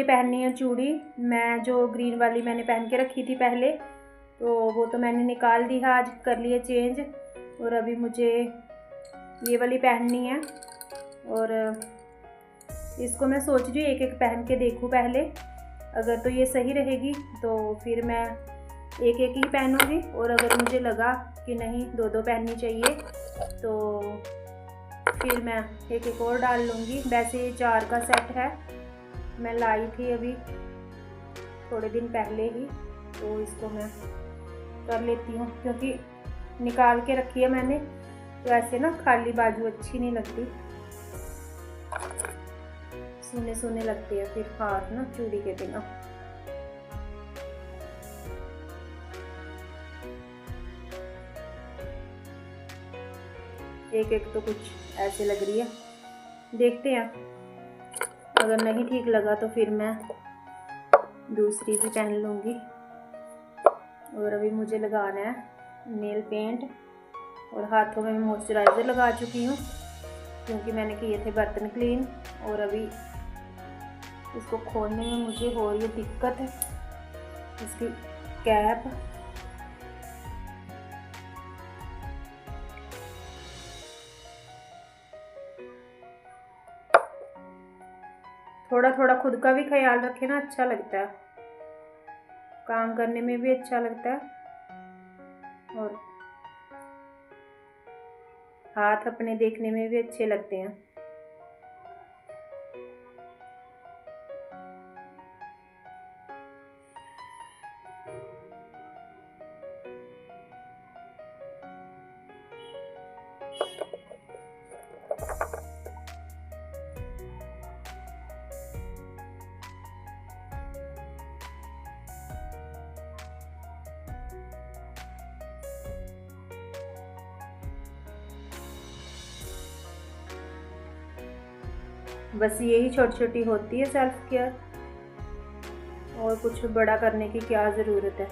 पहननी है चूड़ी। मैं जो ग्रीन वाली मैंने पहन के रखी थी पहले, तो वो तो मैंने निकाल दी है, आज कर लिए चेंज। और अभी मुझे ये वाली पहननी है और इसको मैं सोच रही हूँ एक एक पहन के देखूँ पहले। अगर तो ये सही रहेगी तो फिर मैं एक एक ही पहनूँगी, और अगर मुझे लगा कि नहीं दो दो पहननी चाहिए तो फिर मैं एक एक और डाल लूँगी। वैसे ये 4 का सेट है, मैं लाई थी अभी थोड़े दिन पहले ही, तो इसको मैं कर लेती हूँ क्योंकि निकाल के रखी है मैंने, तो ऐसे ना खाली बाजू अच्छी नहीं लगती, सूने सूने लगते हैं फिर हाथ ना चूड़ी के बिना। एक एक तो कुछ ऐसे लग रही है, देखते हैं। अगर नहीं ठीक लगा तो फिर मैं दूसरी भी पहन लूँगी। और अभी मुझे लगाना है नेल पेंट, और हाथों में मॉइस्चराइज़र लगा चुकी हूँ क्योंकि मैंने किए थे बर्तन क्लीन। और अभी इसको खोलने में मुझे हो रही है दिक्कत है, इसकी कैप। थोड़ा थोड़ा खुद का भी ख्याल रखें ना, अच्छा लगता है, काम करने में भी अच्छा लगता है और हाथ अपने देखने में भी अच्छे लगते हैं। बस यही छोटी छोटी होती है सेल्फ केयर, और कुछ बड़ा करने की क्या ज़रूरत है।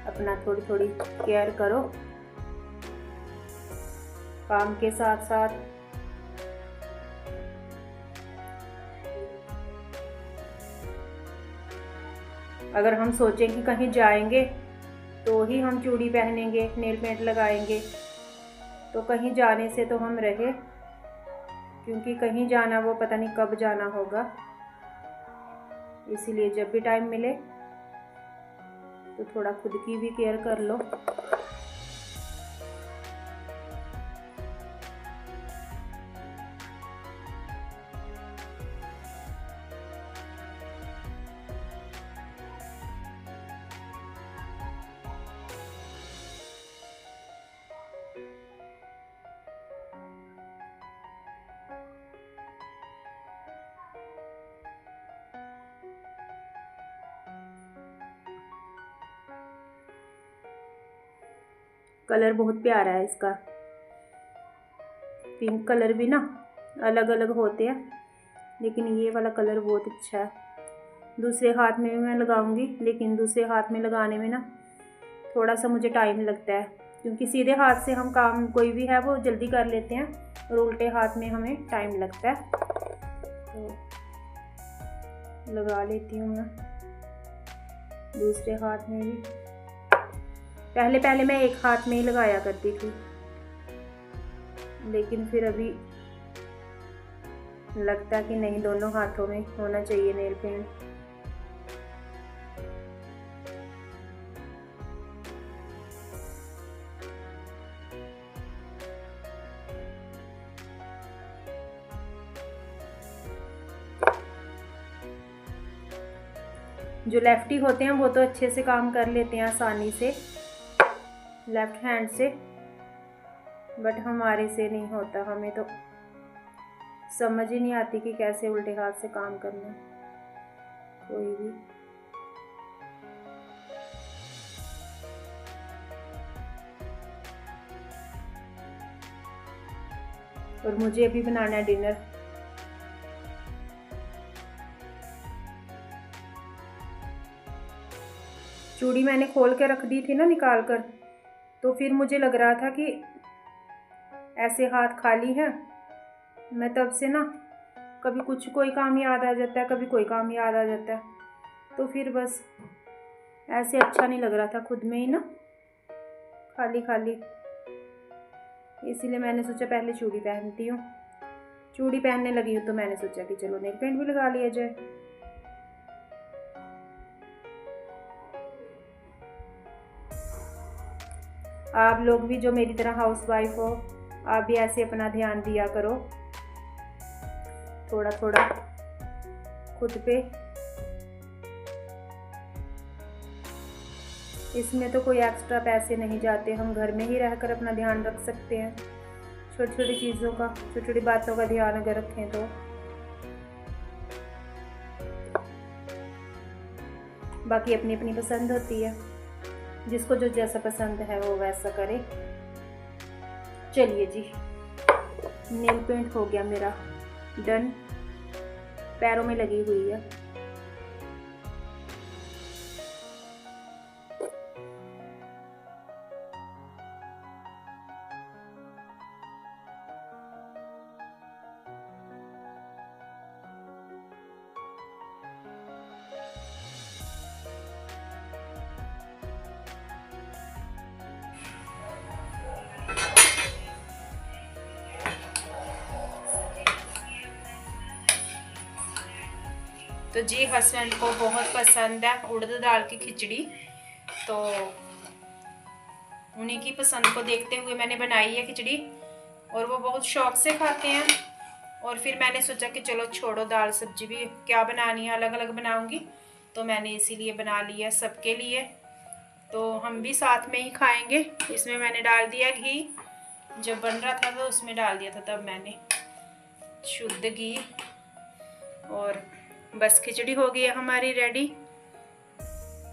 अपना थोड़ी थोड़ी केयर करो काम के साथ साथ। अगर हम सोचें कि कहीं जाएंगे तो ही हम चूड़ी पहनेंगे, नेल पेंट लगाएंगे, तो कहीं जाने से तो हम रहे, क्योंकि कहीं जाना वो पता नहीं कब जाना होगा। इसीलिए जब भी टाइम मिले तो थोड़ा खुद की भी केयर कर लो। कलर बहुत प्यारा है इसका, पिंक कलर भी ना अलग अलग होते हैं, लेकिन ये वाला कलर बहुत अच्छा है। दूसरे हाथ में भी मैं लगाऊंगी, लेकिन दूसरे हाथ में लगाने में ना थोड़ा सा मुझे टाइम लगता है, क्योंकि सीधे हाथ से हम काम कोई भी है वो जल्दी कर लेते हैं, और उल्टे हाथ में हमें टाइम लगता है। तो लगा लेती हूँ मैं दूसरे हाथ में भी। पहले पहले मैं एक हाथ में ही लगाया करती थी, लेकिन फिर अभी लगता है कि नहीं, दोनों हाथों में होना चाहिए नेल पेंट। जो लेफ्टी होते हैं वो तो अच्छे से काम कर लेते हैं आसानी से लेफ्ट हैंड से, बट हमारे से नहीं होता। हमें तो समझ ही नहीं आती कि कैसे उल्टे हाथ से काम करना है कोई भी। और मुझे अभी बनाना है डिनर। चूड़ी मैंने खोल के रख दी थी ना निकाल कर, तो फिर मुझे लग रहा था कि ऐसे हाथ खाली हैं, मैं तब से ना कभी कुछ कोई काम याद आ जाता है, कभी कोई काम याद आ जाता है, तो फिर बस ऐसे अच्छा नहीं लग रहा था खुद में ही ना, खाली खाली। इसीलिए मैंने सोचा पहले चूड़ी पहनती हूँ। चूड़ी पहनने लगी हूँ तो मैंने सोचा कि चलो नेल पेंट भी लगा लिया जाए। आप लोग भी जो मेरी तरह हाउसवाइफ हो, आप भी ऐसे अपना ध्यान दिया करो थोड़ा थोड़ा खुद पे। इसमें तो कोई एक्स्ट्रा पैसे नहीं जाते, हम घर में ही रहकर अपना ध्यान रख सकते हैं। छोटी छोटी चीज़ों का, छोटी छोटी बातों का ध्यान अगर रखें तो। बाकी अपनी अपनी पसंद होती है, जिसको जो जैसा पसंद है वो वैसा करे। चलिए जी, नेल पेंट हो गया मेरा डन, पैरों में लगी हुई है। तो जी हस्बैंड को बहुत पसंद है उड़द दाल की खिचड़ी, तो उन्हीं की पसंद को देखते हुए मैंने बनाई है खिचड़ी, और वो बहुत शौक से खाते हैं। और फिर मैंने सोचा कि चलो छोड़ो, दाल सब्जी भी क्या बनानी है, अलग अलग बनाऊंगी, तो मैंने इसीलिए बना लिया सबके लिए। तो हम भी साथ में ही खाएंगे। इसमें मैंने डाल दिया घी, जब बन रहा था तो उसमें डाल दिया था, तब मैंने शुद्ध घी। और बस खिचड़ी हो गई है हमारी रेडी।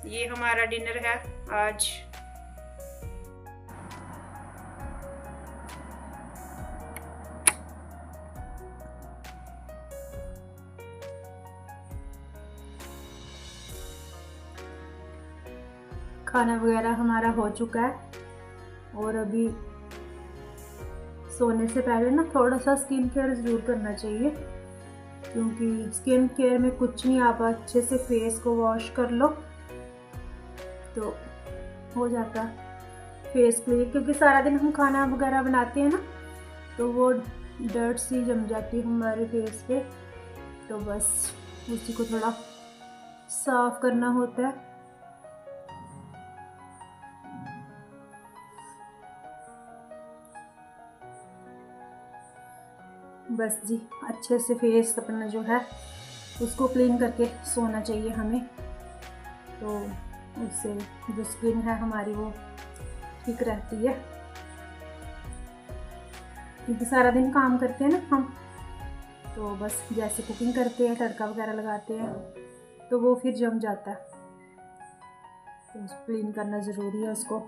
ये हमारा डिनर है आज। खाना वगैरह हमारा हो चुका है, और अभी सोने से पहले ना थोड़ा सा स्किन केयर ज़रूर करना चाहिए, क्योंकि स्किन केयर में कुछ नहीं, आप अच्छे से फेस को वॉश कर लो तो हो जाता फेस क्लियर। क्योंकि सारा दिन हम खाना वगैरह बनाते हैं ना, तो वो डर्ट सी जम जाती है हमारे फेस पे, तो बस उसी को थोड़ा साफ करना होता है। बस जी, अच्छे से फेस अपना जो है उसको क्लीन करके सोना चाहिए हमें, तो उससे जो स्किन है हमारी वो ठीक रहती है। क्योंकि सारा दिन काम करते हैं ना हम, तो बस जैसे कुकिंग करते हैं, तड़का वगैरह लगाते हैं, तो वो फिर जम जाता है, तो क्लीन करना ज़रूरी है उसको।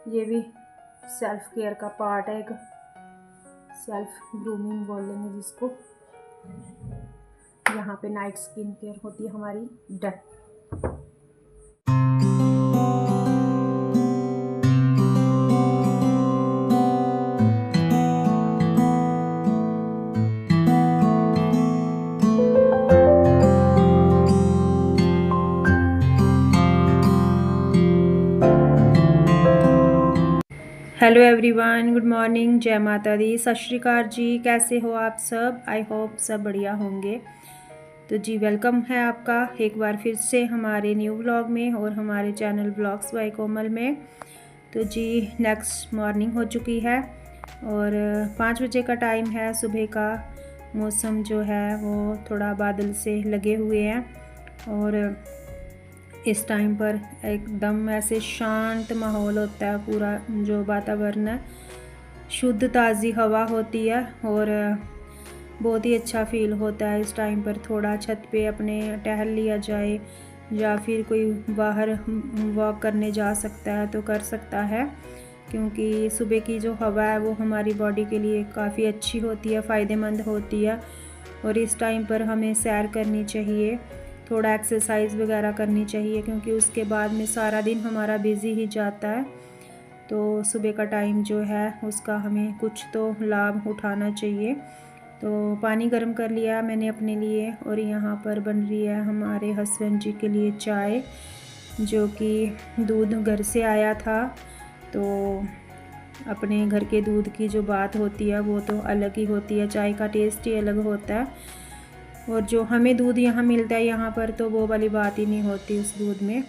ये भी सेल्फ केयर का पार्ट है, एक सेल्फ ग्रूमिंग बोलेंगे जिसको। यहाँ पे नाइट स्किन केयर होती है हमारी done. Hello everyone, good morning, जय माता दी, सत श्री अकाल जी। कैसे हो आप सब? आई होप सब बढ़िया होंगे। तो जी वेलकम है आपका एक बार फिर से हमारे न्यू व्लॉग में और हमारे चैनल व्लॉग्स बाय कोमल में। तो जी नेक्स्ट मॉर्निंग हो चुकी है और 5 बजे का टाइम है सुबह का। मौसम जो है वो थोड़ा बादल से लगे हुए हैं, और इस टाइम पर एकदम ऐसे शांत माहौल होता है, पूरा जो वातावरण है, शुद्ध ताज़ी हवा होती है, और बहुत ही अच्छा फील होता है इस टाइम पर। थोड़ा छत पे अपने टहल लिया जाए, या फिर कोई बाहर वॉक करने जा सकता है तो कर सकता है, क्योंकि सुबह की जो हवा है वो हमारी बॉडी के लिए काफ़ी अच्छी होती है, फ़ायदेमंद होती है। और इस टाइम पर हमें सैर करनी चाहिए, थोड़ा एक्सरसाइज वगैरह करनी चाहिए, क्योंकि उसके बाद में सारा दिन हमारा बिज़ी ही जाता है। तो सुबह का टाइम जो है उसका हमें कुछ तो लाभ उठाना चाहिए। तो पानी गर्म कर लिया मैंने अपने लिए, और यहाँ पर बन रही है हमारे हस्बैंड जी के लिए चाय, जो कि दूध घर से आया था। तो अपने घर के दूध की जो बात होती है वो तो अलग ही होती है, चाय का टेस्ट ही अलग होता है। और जो हमें दूध यहाँ मिलता है यहाँ पर तो वो वाली बात ही नहीं होती उस दूध में।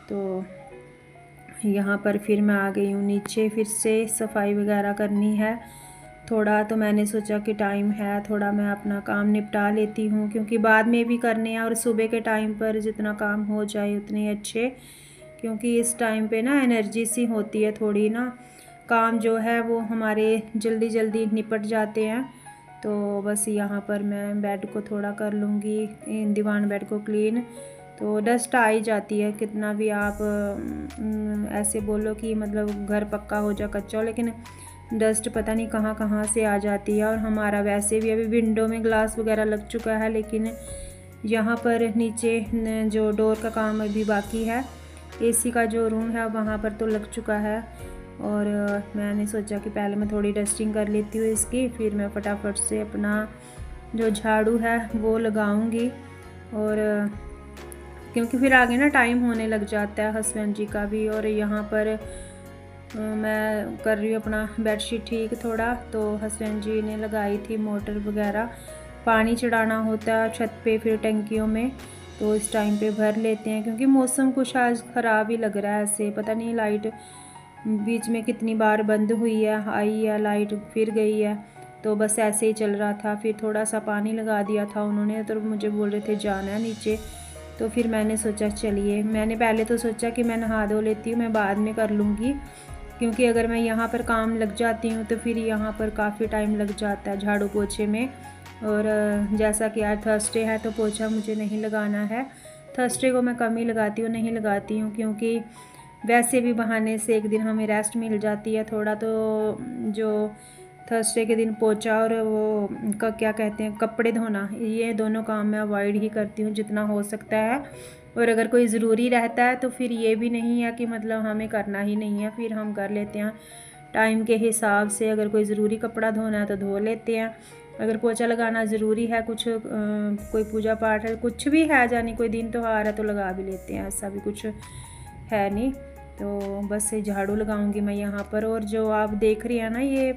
तो यहाँ पर फिर मैं आ गई हूँ नीचे, फिर से सफाई वगैरह करनी है थोड़ा। तो मैंने सोचा कि टाइम है, थोड़ा मैं अपना काम निपटा लेती हूँ, क्योंकि बाद में भी करने हैं और सुबह के टाइम पर जितना काम हो जाए उतने अच्छे, क्योंकि इस टाइम पे ना एनर्जी सी होती है थोड़ी ना, काम जो है वो हमारे जल्दी जल्दी निपट जाते हैं। तो बस यहाँ पर मैं बेड को थोड़ा कर लूँगी, दीवान बेड को क्लीन। तो डस्ट आ ही जाती है, कितना भी आप ऐसे बोलो कि मतलब घर पक्का हो जा कच्चा हो, लेकिन डस्ट पता नहीं कहाँ कहाँ से आ जाती है। और हमारा वैसे भी अभी विंडो में ग्लास वगैरह लग चुका है, लेकिन यहाँ पर नीचे जो डोर का काम अभी बाकी है, एसी का जो रूम है वहाँ पर तो लग चुका है। और मैंने सोचा कि पहले मैं थोड़ी डस्टिंग कर लेती हूँ इसकी, फिर मैं फटाफट से अपना जो झाड़ू है वो लगाऊंगी। और क्योंकि फिर आगे ना टाइम होने लग जाता है हस्बैंड जी का भी। और यहाँ पर मैं कर रही हूँ अपना बेडशीट ठीक थोड़ा। तो हस्बैंड जी ने लगाई थी मोटर वगैरह, पानी चढ़ाना होता है छत पे फिर टंकियों में, तो इस टाइम पे भर लेते हैं, क्योंकि मौसम कुछ आज ख़राब ही लग रहा है ऐसे। पता नहीं लाइट बीच में कितनी बार बंद हुई है, आई है लाइट फिर गई है, तो बस ऐसे ही चल रहा था। फिर थोड़ा सा पानी लगा दिया था उन्होंने, तो मुझे बोल रहे थे जाना है नीचे। तो फिर मैंने सोचा चलिए, मैंने पहले तो सोचा कि मैं नहा धो लेती हूँ, मैं बाद में कर लूँगी, क्योंकि अगर मैं यहाँ पर काम लग जाती हूँ तो फिर यहाँ पर काफ़ी टाइम लग जाता है झाड़ू पोछे में। और जैसा कि आज थर्सडे है तो पोछा मुझे नहीं लगाना है, थर्सडे को मैं कम ही लगाती हूँ, नहीं लगाती हूँ, क्योंकि वैसे भी बहाने से एक दिन हमें रेस्ट मिल जाती है थोड़ा। तो जो थर्सडे के दिन पोछा और वो क्या कहते हैं कपड़े धोना, ये दोनों काम मैं अवॉइड ही करती हूँ जितना हो सकता है। और अगर कोई ज़रूरी रहता है तो फिर ये भी नहीं है कि मतलब हमें करना ही नहीं है, फिर हम कर लेते हैं टाइम के हिसाब से। अगर कोई ज़रूरी कपड़ा धोना है तो धो लेते हैं, अगर पोछा लगाना ज़रूरी है, कुछ कोई पूजा पाठ है, कुछ भी है, जानी कोई दिन त्योहार है तो लगा भी लेते हैं, ऐसा भी कुछ है नहीं। तो बस झाड़ू लगाऊंगी मैं यहाँ पर। और जो आप देख रही हैं ना ये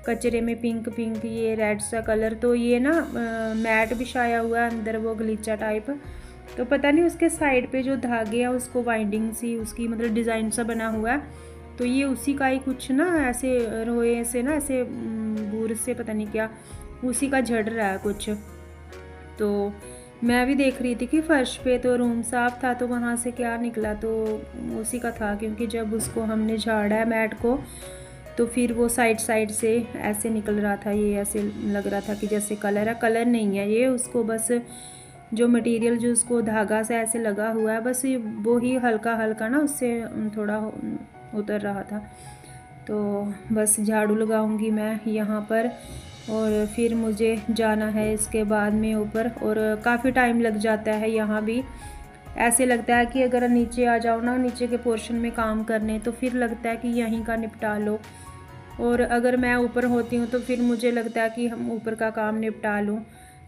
कचरे में पिंक पिंक ये रेड सा कलर, तो ये ना मैट बिछाया हुआ है अंदर, वो गलीचा टाइप। तो पता नहीं उसके साइड पे जो धागे हैं उसको वाइंडिंग सी उसकी मतलब डिज़ाइन सा बना हुआ है, तो ये उसी का ही कुछ ना ऐसे रोए से ना ऐसे बूर से पता नहीं क्या उसी का झड़ रहा है कुछ। तो मैं भी देख रही थी कि फर्श पे तो रूम साफ़ था, तो वहाँ से क्या निकला, तो उसी का था, क्योंकि जब उसको हमने झाड़ा है मैट को तो फिर वो साइड साइड से ऐसे निकल रहा था, ये ऐसे लग रहा था कि जैसे कलर है, कलर नहीं है ये, उसको बस जो मटेरियल जो उसको धागा से ऐसे लगा हुआ है बस वो ही हल्का हल्का ना उससे थोड़ा उतर रहा था। तो बस झाड़ू लगाऊंगी मैं यहाँ पर, और फिर मुझे जाना है इसके बाद में ऊपर। और काफ़ी टाइम लग जाता है यहाँ भी, ऐसे लगता है कि अगर नीचे आ जाओ ना नीचे के पोर्शन में काम करने तो फिर लगता है कि यहीं का निपटा लो, और अगर मैं ऊपर होती हूँ तो फिर मुझे लगता है कि हम ऊपर का काम निपटा लूँ।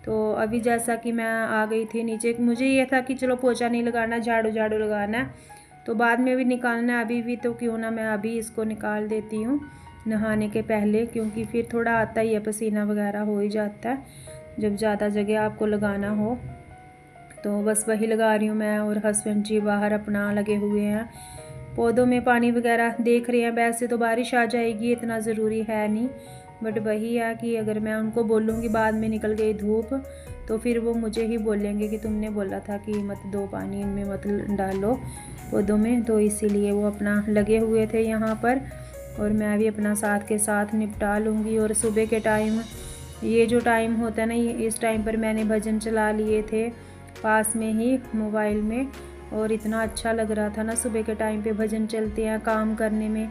तो अभी जैसा कि मैं आ गई थी नीचे, मुझे ये था कि चलो पोछा नहीं लगाना, झाड़ू झाड़ू लगाना है, तो बाद में भी निकालना है, अभी भी तो क्यों ना मैं अभी इसको निकाल देती हूँ नहाने के पहले, क्योंकि फिर थोड़ा आता ही है पसीना वगैरह हो ही जाता है जब ज़्यादा जगह आपको लगाना हो। तो बस वही लगा रही हूँ मैं, और हस्बैंड जी बाहर अपना लगे हुए हैं पौधों में पानी वगैरह देख रहे हैं। वैसे तो बारिश आ जाएगी, इतना ज़रूरी है नहीं, बट वही है कि अगर मैं उनको बोलूँगी बाद में निकल गई धूप तो फिर वो मुझे ही बोलेंगे कि तुमने बोला था कि मत दो पानी इनमें मत डालो पौधों में, तो इसीलिए वो अपना लगे हुए थे यहाँ पर, और मैं भी अपना साथ के साथ निपटा लूँगी। और सुबह के टाइम ये जो टाइम होता है ना, इस टाइम पर मैंने भजन चला लिए थे पास में ही मोबाइल में, और इतना अच्छा लग रहा था ना सुबह के टाइम पे भजन चलते हैं, काम करने में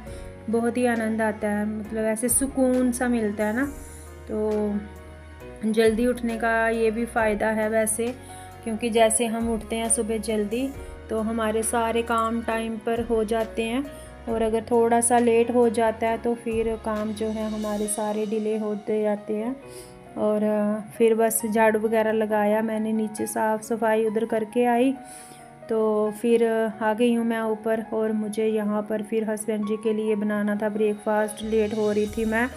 बहुत ही आनंद आता है, मतलब ऐसे सुकून सा मिलता है ना। तो जल्दी उठने का ये भी फ़ायदा है वैसे, क्योंकि जैसे हम उठते हैं सुबह जल्दी तो हमारे सारे काम टाइम पर हो जाते हैं, और अगर थोड़ा सा लेट हो जाता है तो फिर काम जो है हमारे सारे डिले होते जाते हैं। और फिर बस झाड़ू वगैरह लगाया मैंने, नीचे साफ़ सफाई उधर करके आई, तो फिर आ गई हूँ मैं ऊपर। और मुझे यहाँ पर फिर हस्बैंड जी के लिए बनाना था ब्रेकफास्ट, लेट हो रही थी मैं।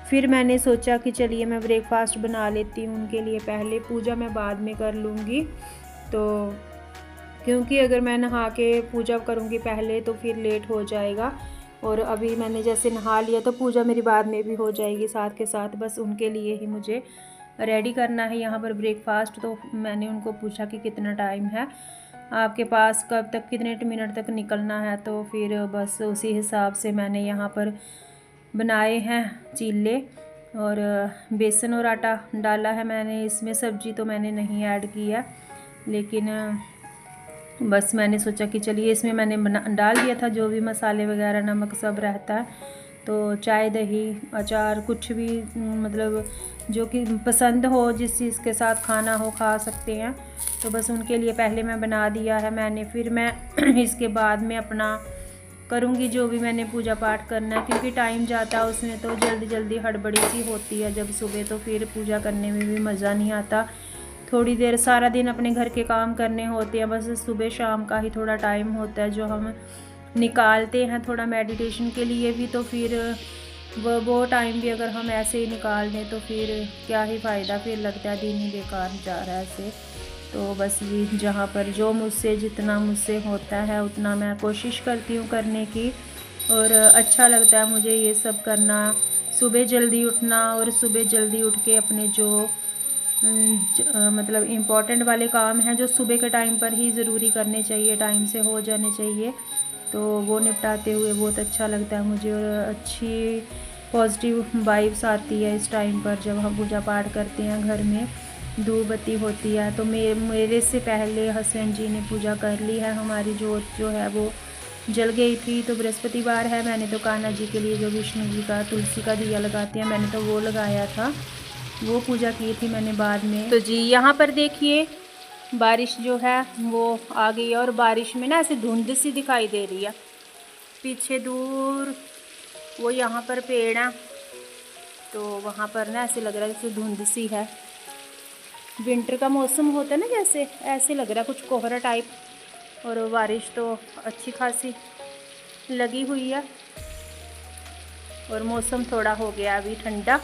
फिर मैंने सोचा कि चलिए मैं ब्रेकफास्ट बना लेती हूँ उनके लिए पहले, पूजा मैं बाद में कर लूँगी। तो क्योंकि अगर मैं नहा के पूजा करूँगी पहले तो फिर लेट हो जाएगा, और अभी मैंने जैसे नहा लिया तो पूजा मेरी बाद में भी हो जाएगी साथ के साथ। बस उनके लिए ही मुझे रेडी करना है यहाँ पर ब्रेकफास्ट। तो मैंने उनको पूछा कि कितना टाइम है आपके पास, कब तक, कितने मिनट तक निकलना है, तो फिर बस उसी हिसाब से मैंने यहाँ पर बनाए हैं चीले। और बेसन और आटा डाला है मैंने इसमें, सब्जी तो मैंने नहीं ऐड किया, लेकिन बस मैंने सोचा कि चलिए इसमें मैंने डाल दिया था जो भी मसाले वगैरह, नमक सब रहता है। तो चाय, दही, अचार, कुछ भी मतलब जो कि पसंद हो, जिस चीज़ के साथ खाना हो खा सकते हैं। तो बस उनके लिए पहले मैं बना दिया है मैंने। फिर मैं इसके बाद में अपना करूँगी जो भी मैंने पूजा पाठ करना है, क्योंकि टाइम जाता है उसमें, तो जल्दी जल्दी हड़बड़ी सी होती है जब सुबह, तो फिर पूजा करने में भी मज़ा नहीं आता। थोड़ी देर, सारा दिन अपने घर के काम करने होते हैं, बस सुबह शाम का ही थोड़ा टाइम होता है जो हम निकालते हैं थोड़ा मेडिटेशन के लिए भी। तो फिर वो टाइम भी अगर हम ऐसे ही निकाल दें तो फिर क्या ही फ़ायदा, फिर लगता है दिन ही बेकार जा रहा है ऐसे। तो बस ये जहाँ पर जो जितना मुझसे होता है उतना मैं कोशिश करती हूँ करने की, और अच्छा लगता है मुझे ये सब करना, सुबह जल्दी उठना, और सुबह जल्दी उठ के अपने जो मतलब इम्पॉर्टेंट वाले काम हैं जो सुबह के टाइम पर ही ज़रूरी करने चाहिए, टाइम से हो जाने चाहिए, तो वो निपटाते हुए बहुत अच्छा लगता है मुझे। और अच्छी पॉजिटिव वाइब्स आती है इस टाइम पर जब हम पूजा पाठ करते हैं, घर में धूप बत्ती होती है। तो मेरे से पहले हस्बैंड जी ने पूजा कर ली है, हमारी जोत जो है वो जल गई थी। तो बृहस्पतिवार है, मैंने तो कान्हा जी के लिए जो विष्णु जी का तुलसी का दिया लगाते हैं, मैंने तो वो लगाया था, वो पूजा की थी मैंने बाद में। तो जी यहाँ पर देखिए बारिश जो है वो आ गई है, और बारिश में ना ऐसे धुंध सी दिखाई दे रही है पीछे दूर, वो यहाँ पर पेड़ है, तो वहाँ पर ना ऐसे लग रहा है जैसे धुंध सी है। विंटर का मौसम होता है ना, जैसे ऐसे लग रहा है कुछ कोहरा टाइप। और बारिश तो अच्छी खासी लगी हुई है, और मौसम थोड़ा हो गया अभी ठंडा।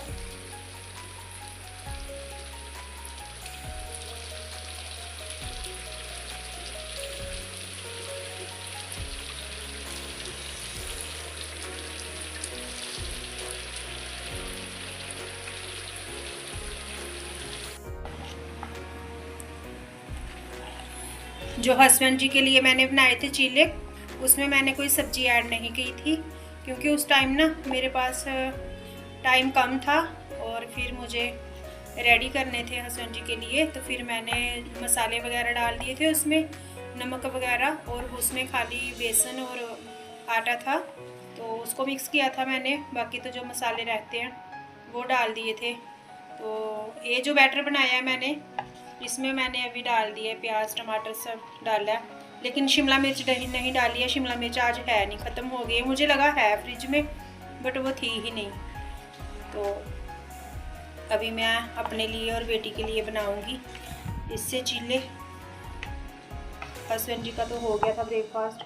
जो हस्बैंड जी के लिए मैंने बनाए थे चीले, उसमें मैंने कोई सब्ज़ी ऐड नहीं की थी, क्योंकि उस टाइम ना मेरे पास टाइम कम था, और फिर मुझे रेडी करने थे हस्बैंड जी के लिए। तो फिर मैंने मसाले वगैरह डाल दिए थे उसमें, नमक वगैरह, और उसमें खाली बेसन और आटा था, तो उसको मिक्स किया था मैंने। बाकी तो जो मसाले रहते हैं वो डाल दिए थे। तो ये जो बैटर बनाया है मैंने, इसमें मैंने अभी डाल दिया प्याज टमाटर सब डाला है, लेकिन शिमला मिर्च नहीं डाली है। शिमला मिर्च आज है नहीं, ख़त्म हो गई, मुझे लगा है फ्रिज में, बट वो थी ही नहीं। तो अभी मैं अपने लिए और बेटी के लिए बनाऊंगी इससे चीले। हस्बैंड जी का तो हो गया था ब्रेकफास्ट,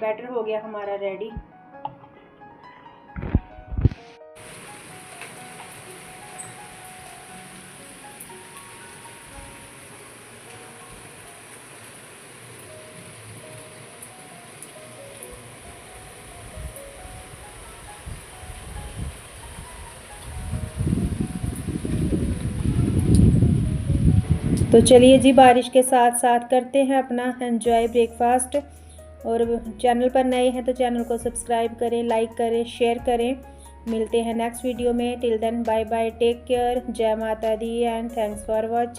बैटर हो गया हमारा रेडी। तो चलिए जी, बारिश के साथ साथ करते हैं अपना एंजॉय ब्रेकफास्ट। और चैनल पर नए हैं तो चैनल को सब्सक्राइब करें, लाइक करें, शेयर करें। मिलते हैं नेक्स्ट वीडियो में। Till then bye bye, take care, जय माता दी एंड थैंक्स फॉर वॉचिंग।